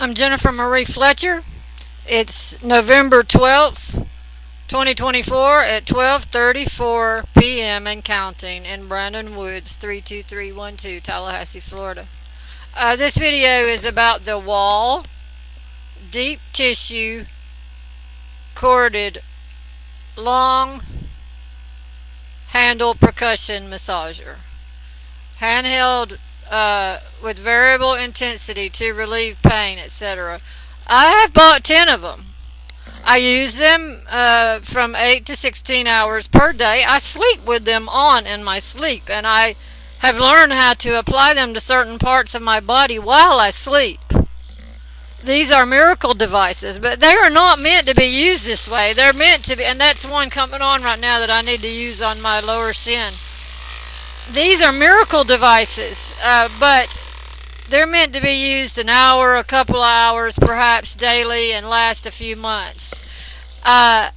I'm Jennifer Marie Fletcher. It's November 12th, 2024 at 12:34 p.m. and counting in Brandon Woods, 32312, Tallahassee, Florida. This video is about the Wahl deep tissue corded long handle percussion massager. Handheld with variable intensity to relieve pain, etc. I have bought 10 of them. I use them from 8 to 16 hours per day. I sleep with them on in my sleep, and I have learned how to apply them to certain parts of my body while I sleep. These are miracle devices, but they are not meant to be used this way. They're meant to be, and that's one coming on right now that I need to use on my lower shin. These are miracle devices, but they're meant to be used an hour, a couple of hours, perhaps daily, and last a few months. Uh,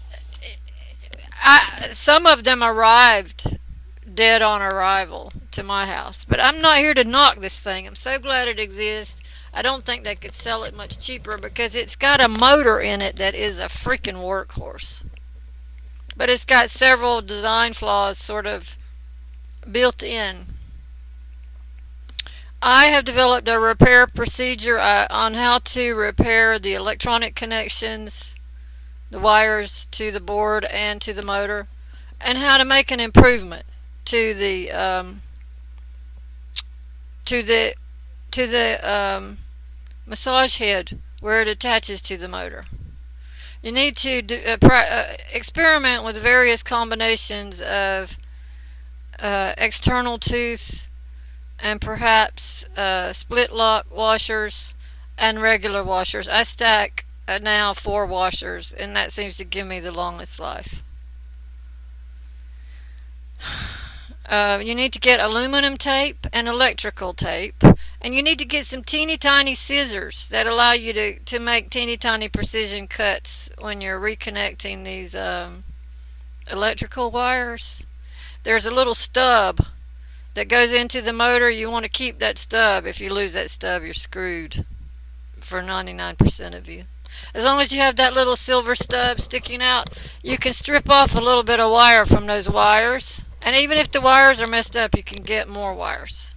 some of them arrived dead on arrival to my house, but I'm not here to knock this thing. I'm so glad it exists. I don't think they could sell it much cheaper because it's got a motor in it that is a freaking workhorse. But it's got several design flaws sort of built in. I have developed a repair procedure on how to repair the electronic connections, the wires to the board and to the motor, and how to make an improvement to the massage head where it attaches to the motor. You need to experiment with various combinations of external tooth and perhaps split lock washers and regular washers. I stack now 4 washers, and that seems to give me the longest life. You need to get aluminum tape and electrical tape, and you need to get some teeny tiny scissors that allow you to make teeny tiny precision cuts when you're reconnecting these electrical wires. There's a little stub that goes into the motor. You want to keep that stub. If you lose that stub, you're screwed for 99% of you. As long as you have that little silver stub sticking out, you can strip off a little bit of wire from those wires. And even if the wires are messed up, you can get more wires.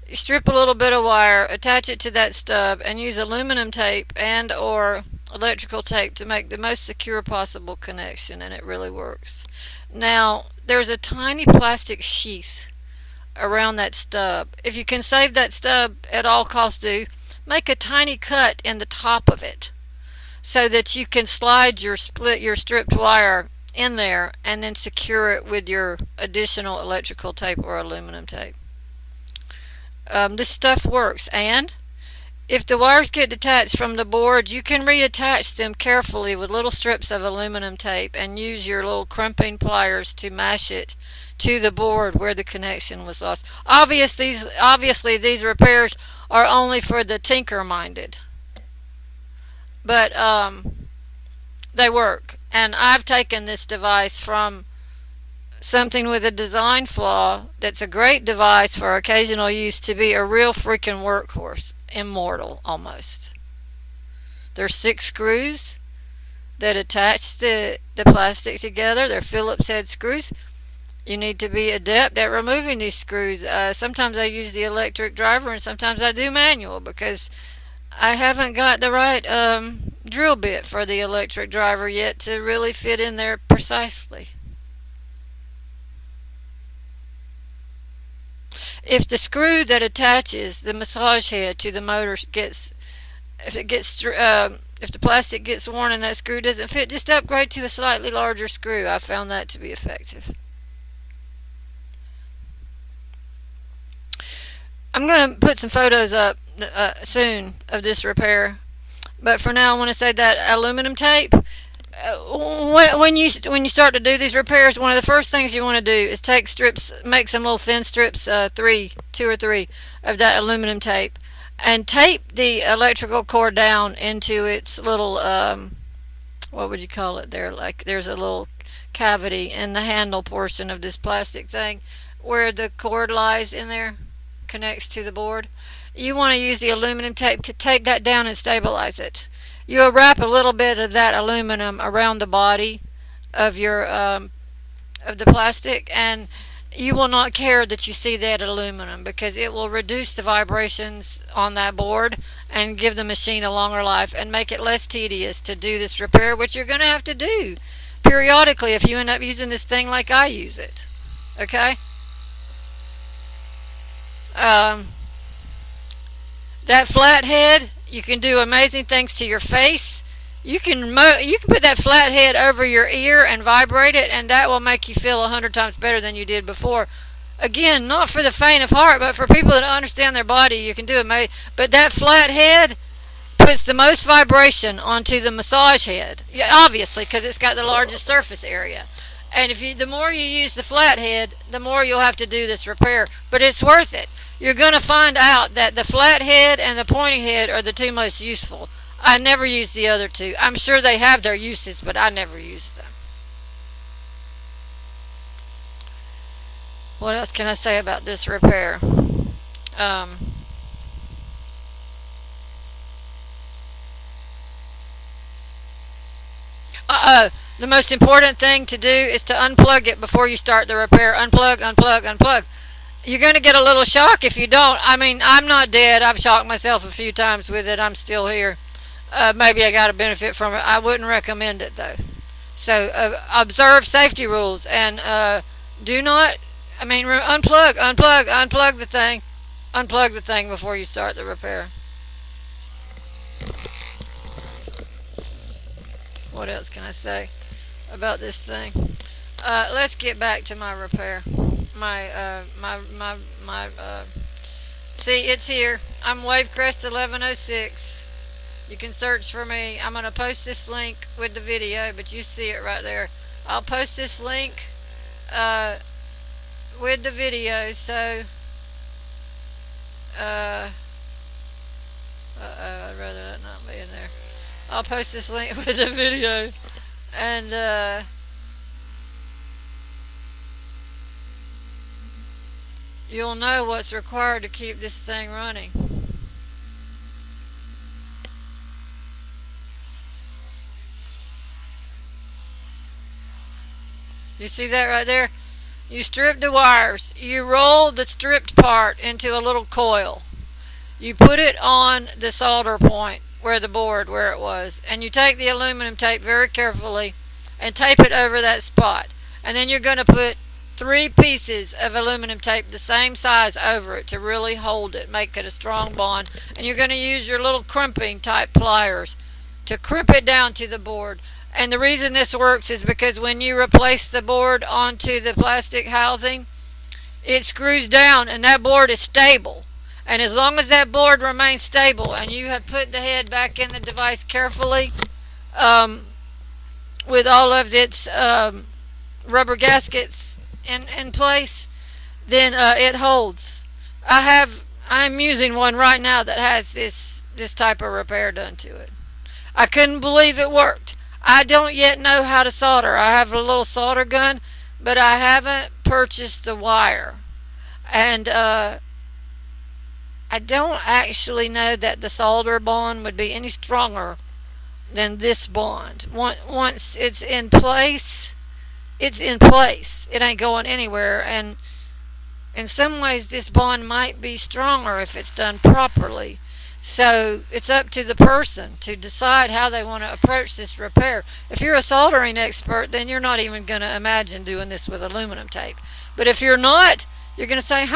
You strip a little bit of wire, attach it to that stub, and use aluminum tape and or electrical tape to make the most secure possible connection, and it really works. Now, there's a tiny plastic sheath around that stub. If you can save that stub at all costs, do make a tiny cut in the top of it so that you can slide your stripped wire in there and then secure it with your additional electrical tape or aluminum tape. This stuff works, and if the wires get detached from the board, you can reattach them carefully with little strips of aluminum tape and use your little crimping pliers to mash it to the board where the connection was lost. Obviously, these repairs are only for the tinker-minded, but they work. And I've taken this device from something with a design flaw that's a great device for occasional use to be a real freaking workhorse. Immortal, almost. There's 6 screws that attach the plastic together. They're Phillips head screws. You need to be adept at removing these screws. Sometimes I use the electric driver and sometimes I do manual because I haven't got the right drill bit for the electric driver yet to really fit in there precisely. If the screw that attaches the massage head to the motor if the plastic gets worn and that screw doesn't fit, just upgrade to a slightly larger screw. I found that to be effective. I'm going to put some photos up soon of this repair, but for now I want to say that aluminum tape, when you start to do these repairs, one of the first things you want to do is take strips, make some little thin strips, 2 or 3 of that aluminum tape, and tape the electrical cord down into its little what would you call it there, like there's a little cavity in the handle portion of this plastic thing where the cord lies in there, connects to the board. you want to use the aluminum tape to tape that down and stabilize it. You'll wrap a little bit of that aluminum around the body of your of the plastic, and you will not care that you see that aluminum because it will reduce the vibrations on that board and give the machine a longer life and make it less tedious to do this repair, which you're going to have to do periodically if you end up using this thing like I use it. Okay? Um, that flathead, you can do amazing things to your face. You can put that flathead over your ear and vibrate it, and that will make you feel 100 times better than you did before. Again, not for the faint of heart, but for people that understand their body, you can do it. But that flathead puts the most vibration onto the massage head. Yeah, obviously, because it's got the largest surface area. And the more you use the flathead, the more you'll have to do this repair. But it's worth it. You're going to find out that the flathead and the pointy head are the two most useful. I never use the other two. I'm sure they have their uses, but I never use them. What else can I say about this repair? Um, the most important thing to do is to unplug it before you start the repair. Unplug, unplug, unplug. You're going to get a little shock if you don't. I mean, I'm not dead. I've shocked myself a few times with it. I'm still here. Maybe I got a benefit from it. I wouldn't recommend it though. So observe safety rules and do not. I mean, unplug the thing. Unplug the thing before you start the repair. What else can I say about this thing? Let's get back to my repair. My. See, it's here. I'm Wavecrest 1106. You can search for me. I'm going to post this link with the video, but you see it right there. I'll post this link uh, with the video, so uh, I'd rather that not be in there. I'll post this link with the video, and you'll know what's required to keep this thing running. You see that right there? You strip the wires. You roll the stripped part into a little coil. You put it on the solder point where it was, and you take the aluminum tape very carefully and tape it over that spot. And then you're going to put 3 pieces of aluminum tape the same size over it to really hold it, make it a strong bond. And you're going to use your little crimping type pliers to crimp it down to the board. And the reason this works is because when you replace the board onto the plastic housing, it screws down and that board is stable. And as long as that board remains stable and you have put the head back in the device carefully um, with all of its rubber gaskets in place, then it holds. I'm using one right now that has this type of repair done to it. I couldn't believe it worked. I don't yet know how to solder. I have a little solder gun, but I haven't purchased the wire. And I don't actually know that the solder bond would be any stronger than this bond. Once it's in place, it's in place. It ain't going anywhere. And in some ways, this bond might be stronger if it's done properly. So it's up to the person to decide how they want to approach this repair. If you're a soldering expert, then you're not even going to imagine doing this with aluminum tape. But if you're not, you're going to say,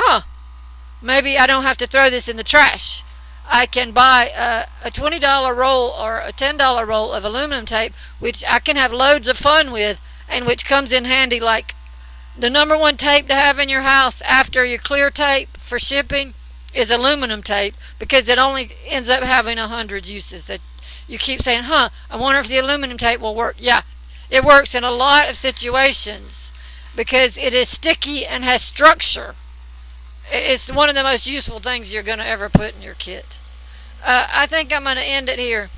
maybe I don't have to throw this in the trash. I can buy a $20 roll or a $10 roll of aluminum tape, which I can have loads of fun with, and which comes in handy like the number one tape to have in your house after your clear tape for shipping is aluminum tape, because it only ends up having 100 uses. That you keep saying, I wonder if the aluminum tape will work. Yeah, it works in a lot of situations because it is sticky and has structure. It's one of the most useful things you're going to ever put in your kit. I think I'm going to end it here.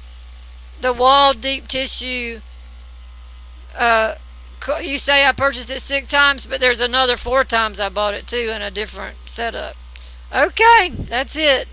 The Wahl deep tissue, you say I purchased it 6 times, but there's another 4 times I bought it too in a different setup. Okay, that's it.